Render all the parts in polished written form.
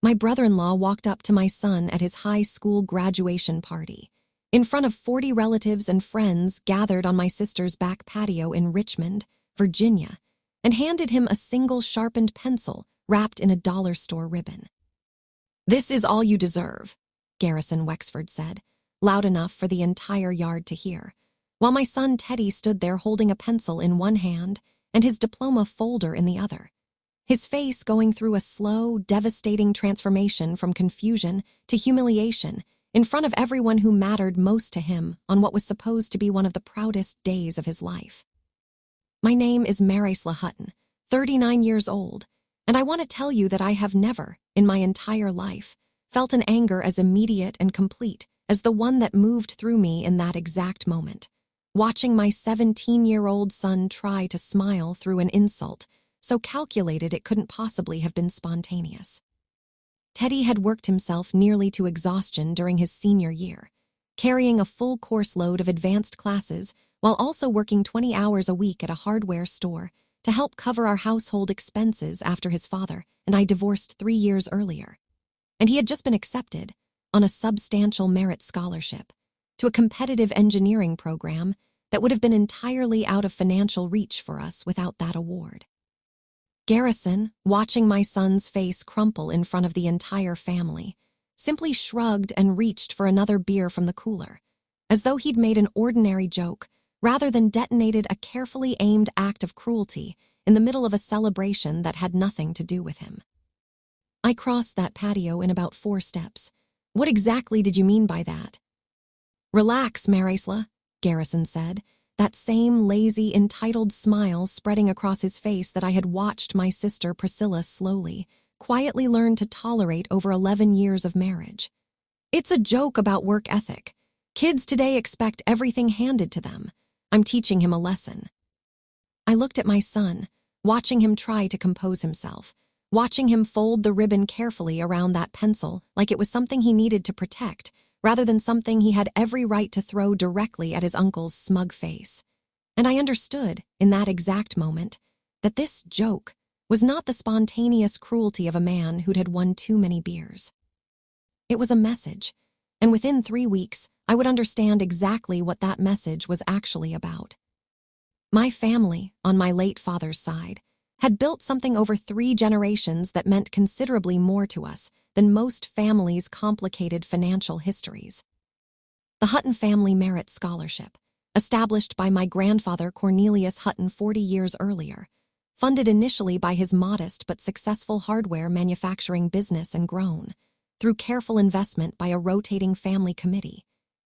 My brother-in-law walked up to my son at his high school graduation party, in front of 40 relatives and friends gathered on my sister's back patio in Richmond, Virginia, and handed him a single sharpened pencil wrapped in a dollar store ribbon. "This is all you deserve," Garrison Wexford said, loud enough for the entire yard to hear, while my son Teddy stood there holding a pencil in one hand and his diploma folder in the other, his face going through a slow, devastating transformation from confusion to humiliation in front of everyone who mattered most to him on what was supposed to be one of the proudest days of his life. "My name is Marisela Hutton, 39 years old, and I want to tell you that I have never, in my entire life, felt an anger as immediate and complete as the one that moved through me in that exact moment, watching my 17-year-old son try to smile through an insult so calculated it couldn't possibly have been spontaneous. Teddy had worked himself nearly to exhaustion during his senior year, carrying a full course load of advanced classes while also working 20 hours a week at a hardware store to help cover our household expenses after his father and I divorced 3 years earlier. And he had just been accepted, on a substantial merit scholarship, to a competitive engineering program that would have been entirely out of financial reach for us without that award. Garrison, watching my son's face crumple in front of the entire family, simply shrugged and reached for another beer from the cooler, as though he'd made an ordinary joke rather than detonated a carefully aimed act of cruelty in the middle of a celebration that had nothing to do with him. I crossed that patio in about 4 steps. "What exactly did you mean by that?" "Relax, Marisela," Garrison said, that same lazy, entitled smile spreading across his face that I had watched my sister Priscilla slowly, quietly learn to tolerate over 11 years of marriage. "It's a joke about work ethic. Kids today expect everything handed to them. I'm teaching him a lesson." I looked at my son, watching him try to compose himself, watching him fold the ribbon carefully around that pencil like it was something he needed to protect, rather than something he had every right to throw directly at his uncle's smug face. And I understood, in that exact moment, that this joke was not the spontaneous cruelty of a man who'd had won too many beers. It was a message, and within 3 weeks, I would understand exactly what that message was actually about. My family, on my late father's side, had built something over 3 generations that meant considerably more to us than most families' complicated financial histories. The Hutton Family Merit Scholarship, established by my grandfather Cornelius Hutton 40 years earlier, funded initially by his modest but successful hardware manufacturing business and grown, through careful investment by a rotating family committee,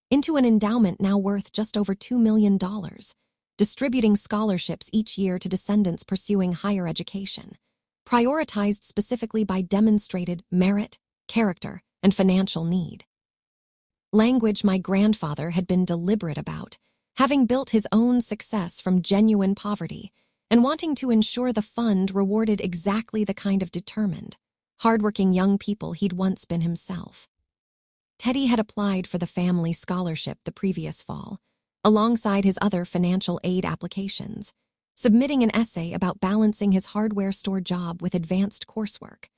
into an endowment now worth just over $2 million, distributing scholarships each year to descendants pursuing higher education, prioritized specifically by demonstrated merit, character, and financial need. Language my grandfather had been deliberate about, having built his own success from genuine poverty and wanting to ensure the fund rewarded exactly the kind of determined, hardworking young people he'd once been himself. Teddy had applied for the family scholarship the previous fall, alongside his other financial aid applications, submitting an essay about balancing his hardware store job with advanced coursework,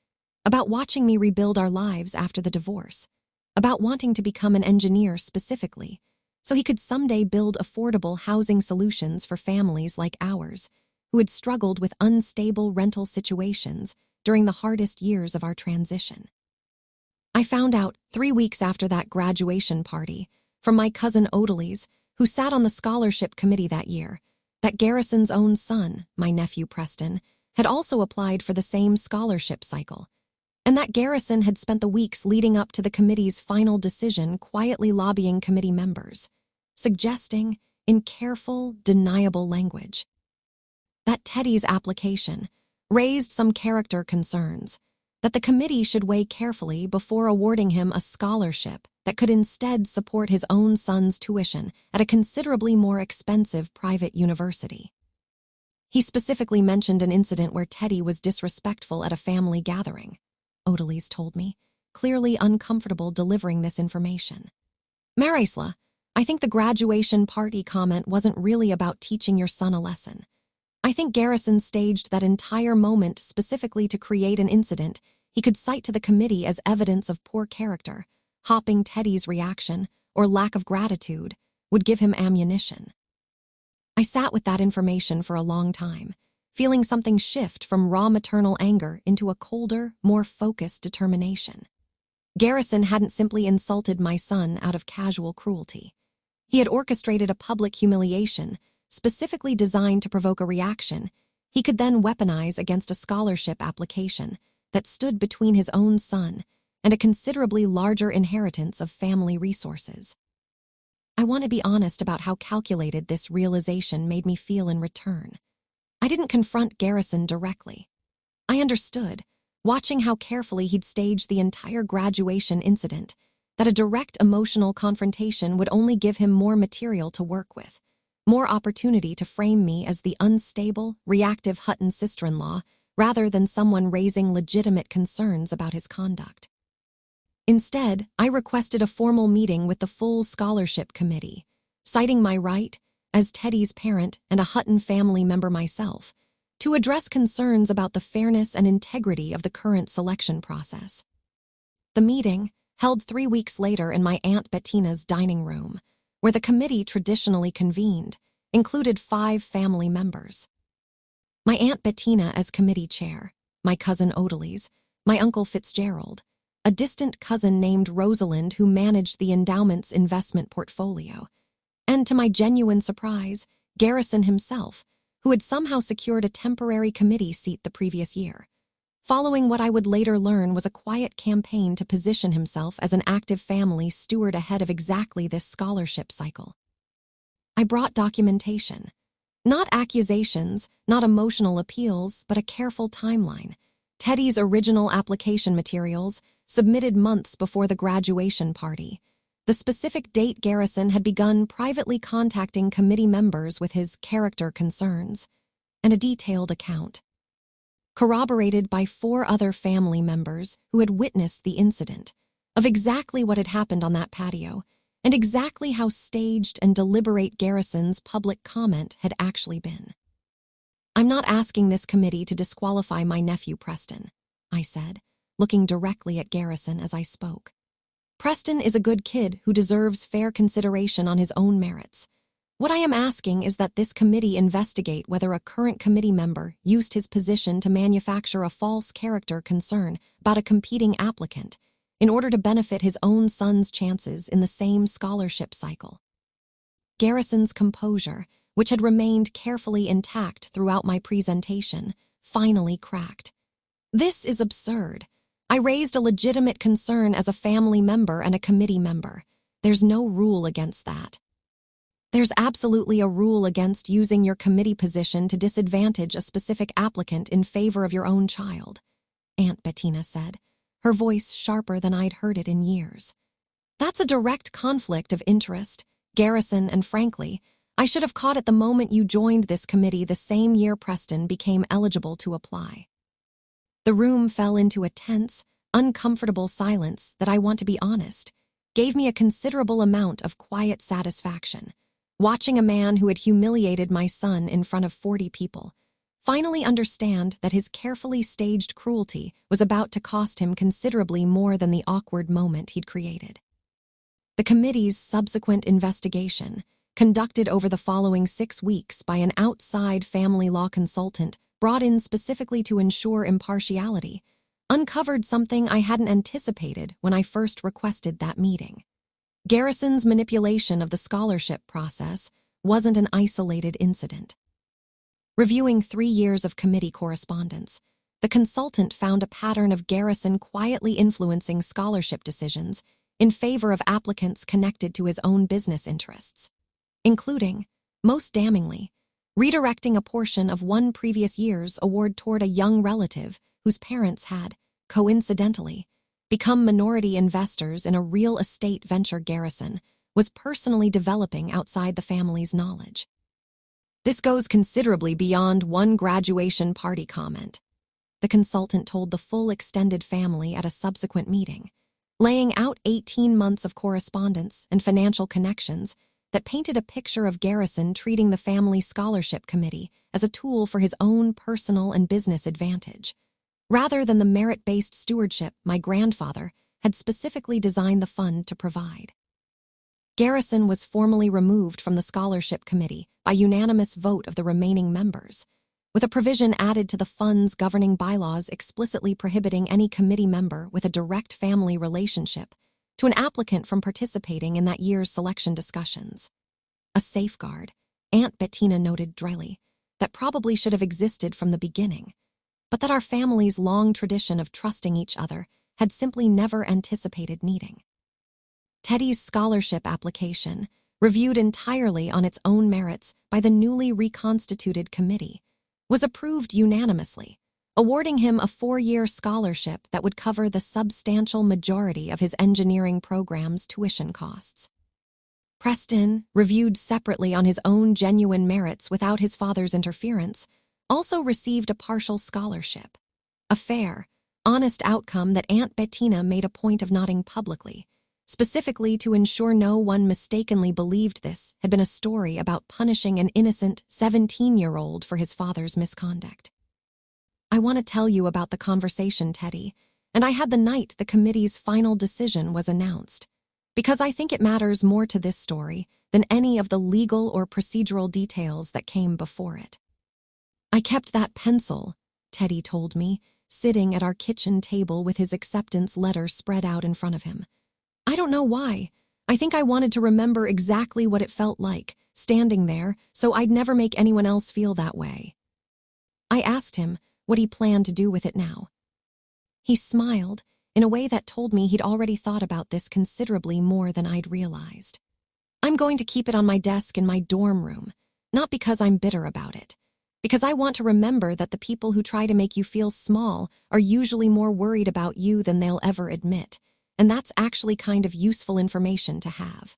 about watching me rebuild our lives after the divorce, about wanting to become an engineer specifically, so he could someday build affordable housing solutions for families like ours, who had struggled with unstable rental situations during the hardest years of our transition. I found out 3 weeks after that graduation party from my cousin Odalys, who sat on the scholarship committee that year, that Garrison's own son, my nephew Preston, had also applied for the same scholarship cycle, and that Garrison had spent the weeks leading up to the committee's final decision quietly lobbying committee members, suggesting, in careful, deniable language, that Teddy's application raised some character concerns, that the committee should weigh carefully before awarding him a scholarship that could instead support his own son's tuition at a considerably more expensive private university. He specifically mentioned an incident where Teddy was disrespectful at a family gathering, Odalys told me, clearly uncomfortable delivering this information. "Marisela, I think the graduation party comment wasn't really about teaching your son a lesson. I think Garrison staged that entire moment specifically to create an incident he could cite to the committee as evidence of poor character, hopping Teddy's reaction, or lack of gratitude, would give him ammunition. I sat with that information for a long time, feeling something shift from raw maternal anger into a colder, more focused determination. Garrison hadn't simply insulted my son out of casual cruelty. He had orchestrated a public humiliation, specifically designed to provoke a reaction he could then weaponize against a scholarship application that stood between his own son and a considerably larger inheritance of family resources. I want to be honest about how calculated this realization made me feel in return. I didn't confront Garrison directly. I understood, watching how carefully he'd staged the entire graduation incident, that a direct emotional confrontation would only give him more material to work with, more opportunity to frame me as the unstable, reactive Hutton sister-in-law rather than someone raising legitimate concerns about his conduct. Instead, I requested a formal meeting with the full scholarship committee, citing my right, as Teddy's parent and a Hutton family member myself, to address concerns about the fairness and integrity of the current selection process. The meeting, held 3 weeks later in my Aunt Bettina's dining room, where the committee traditionally convened, included 5 family members. My Aunt Bettina as committee chair, my cousin Odalys, my uncle Fitzgerald, a distant cousin named Rosalind who managed the endowment's investment portfolio, and to my genuine surprise, Garrison himself, who had somehow secured a temporary committee seat the previous year, following what I would later learn was a quiet campaign to position himself as an active family steward ahead of exactly this scholarship cycle. I brought documentation. Not accusations, not emotional appeals, but a careful timeline. Teddy's original application materials, submitted months before the graduation party. The specific date Garrison had begun privately contacting committee members with his character concerns, and a detailed account, corroborated by 4 other family members who had witnessed the incident, of exactly what had happened on that patio, and exactly how staged and deliberate Garrison's public comment had actually been. "I'm not asking this committee to disqualify my nephew Preston," I said, looking directly at Garrison as I spoke. "Preston is a good kid who deserves fair consideration on his own merits. What I am asking is that this committee investigate whether a current committee member used his position to manufacture a false character concern about a competing applicant in order to benefit his own son's chances in the same scholarship cycle." Garrison's composure, which had remained carefully intact throughout my presentation, finally cracked. "This is absurd. I raised a legitimate concern as a family member and a committee member. There's no rule against that." "There's absolutely a rule against using your committee position to disadvantage a specific applicant in favor of your own child," Aunt Bettina said, her voice sharper than I'd heard it in years. "That's a direct conflict of interest, Garrison, and frankly, I should have caught it the moment you joined this committee the same year Preston became eligible to apply." The room fell into a tense, uncomfortable silence that, I want to be honest, gave me a considerable amount of quiet satisfaction, watching a man who had humiliated my son in front of 40 people finally understand that his carefully staged cruelty was about to cost him considerably more than the awkward moment he'd created. The committee's subsequent investigation, conducted over the following 6 weeks by an outside family law consultant brought in specifically to ensure impartiality, uncovered something I hadn't anticipated when I first requested that meeting. Garrison's manipulation of the scholarship process wasn't an isolated incident. Reviewing 3 years of committee correspondence, the consultant found a pattern of Garrison quietly influencing scholarship decisions in favor of applicants connected to his own business interests, including, most damningly, redirecting a portion of one previous year's award toward a young relative whose parents had, coincidentally, become minority investors in a real estate venture Garrison was personally developing outside the family's knowledge. "This goes considerably beyond one graduation party comment," the consultant told the full extended family at a subsequent meeting, laying out 18 months of correspondence and financial connections that painted a picture of Garrison treating the family scholarship committee as a tool for his own personal and business advantage. rather than the merit-based stewardship my grandfather had specifically designed the fund to provide. Garrison was formally removed from the scholarship committee by unanimous vote of the remaining members, with a provision added to the fund's governing bylaws explicitly prohibiting any committee member with a direct family relationship to an applicant from participating in that year's selection discussions. A safeguard, Aunt Bettina noted dryly, that probably should have existed from the beginning, but that our family's long tradition of trusting each other had simply never anticipated needing. Teddy's scholarship application, reviewed entirely on its own merits by the newly reconstituted committee, was approved unanimously, awarding him a 4-year scholarship that would cover the substantial majority of his engineering program's tuition costs. Preston, reviewed separately on his own genuine merits without his father's interference, also received a partial scholarship, a fair, honest outcome that Aunt Bettina made a point of noting publicly, specifically to ensure no one mistakenly believed this had been a story about punishing an innocent 17-year-old for his father's misconduct. I want to tell you about the conversation, Teddy, and I had the night the committee's final decision was announced, because I think it matters more to this story than any of the legal or procedural details that came before it. I kept that pencil, Teddy told me, sitting at our kitchen table with his acceptance letter spread out in front of him. I don't know why. I think I wanted to remember exactly what it felt like, standing there, so I'd never make anyone else feel that way. I asked him what he planned to do with it now. He smiled in a way that told me he'd already thought about this considerably more than I'd realized. I'm going to keep it on my desk in my dorm room, not because I'm bitter about it, because I want to remember that the people who try to make you feel small are usually more worried about you than they'll ever admit, and that's actually kind of useful information to have.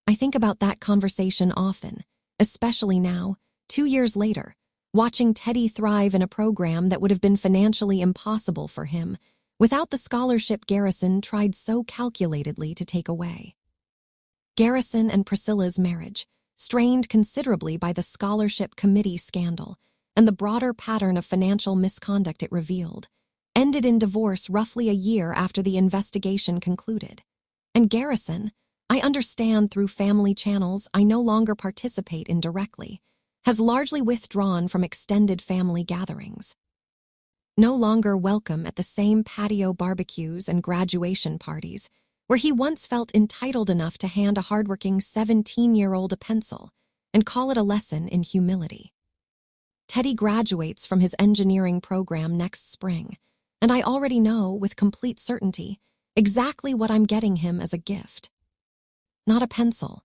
I think about that conversation often, especially now, 2 years later, watching Teddy thrive in a program that would have been financially impossible for him without the scholarship Garrison tried so calculatedly to take away. Garrison and Priscilla's marriage, strained considerably by the scholarship committee scandal and the broader pattern of financial misconduct it revealed, ended in divorce roughly a year after the investigation concluded. And Garrison, I understand through family channels I no longer participate in directly, has largely withdrawn from extended family gatherings. No longer welcome at the same patio barbecues and graduation parties, where he once felt entitled enough to hand a hardworking 17-year-old a pencil and call it a lesson in humility. Teddy graduates from his engineering program next spring, and I already know, with complete certainty, exactly what I'm getting him as a gift. Not a pencil.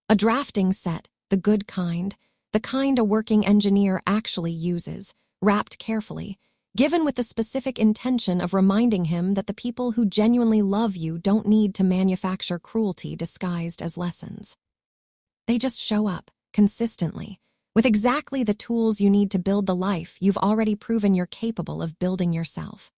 A drafting set, the good kind, the kind a working engineer actually uses, wrapped carefully, given with the specific intention of reminding him that the people who genuinely love you don't need to manufacture cruelty disguised as lessons. They just show up, consistently, with exactly the tools you need to build the life you've already proven you're capable of building yourself.